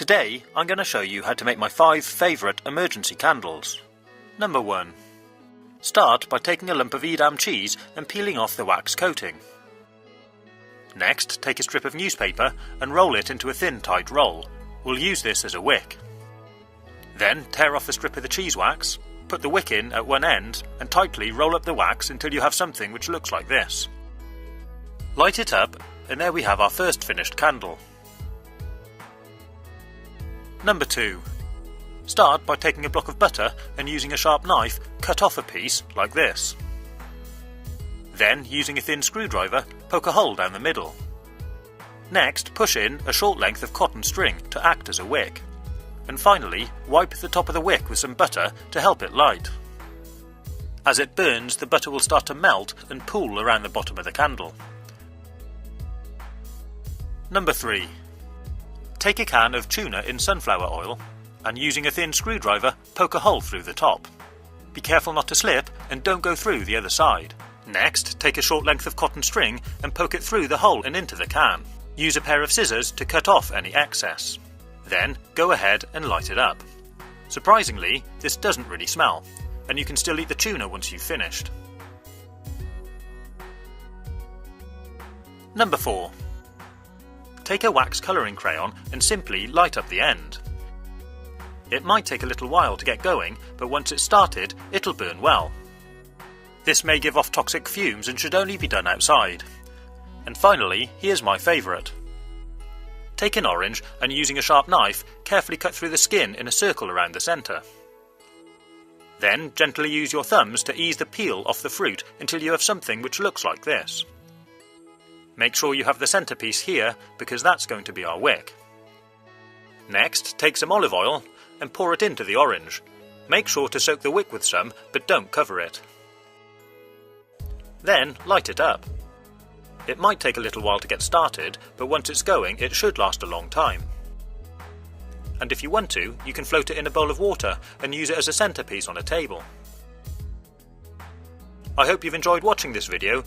Today I'm going to show you how to make my 5 favourite emergency candles. Number 1. Start by taking a lump of Edam cheese and peeling off the wax coating. Next, take a strip of newspaper and roll it into a thin tight roll. We'll use this as a wick. Then tear off a strip of the cheese wax, put the wick in at one end and tightly roll up the wax until you have something which looks like this. Light it up and there we have our first finished candle. Number 2. Start by taking a block of butter and using a sharp knife cut off a piece like this. Then, using a thin screwdriver, poke a hole down the middle. Next, push in a short length of cotton string to act as a wick. And finally, wipe the top of the wick with some butter to help it light. As it burns, the butter will start to melt and pool around the bottom of the candle. Number 3. Take a can of tuna in sunflower oil and using a thin screwdriver, poke a hole through the top. Be careful not to slip and don't go through the other side. Next, take a short length of cotton string and poke it through the hole and into the can. Use a pair of scissors to cut off any excess. Then, go ahead and light it up. Surprisingly, this doesn't really smell, and you can still eat the tuna once you've finished. Number 4. Take a wax colouring crayon and simply light up the end. It might take a little while to get going, but once it's started, it'll burn well. This may give off toxic fumes and should only be done outside. And finally, here's my favourite. Take an orange and using a sharp knife, carefully cut through the skin in a circle around the centre. Then gently use your thumbs to ease the peel off the fruit until you have something which looks like this. Make sure you have the centrepiece here because that's going to be our wick. Next, take some olive oil and pour it into the orange. Make sure to soak the wick with some, but don't cover it. Then light it up. It might take a little while to get started, but once it's going, it should last a long time. And if you want to, you can float it in a bowl of water and use it as a centrepiece on a table. I hope you've enjoyed watching this video.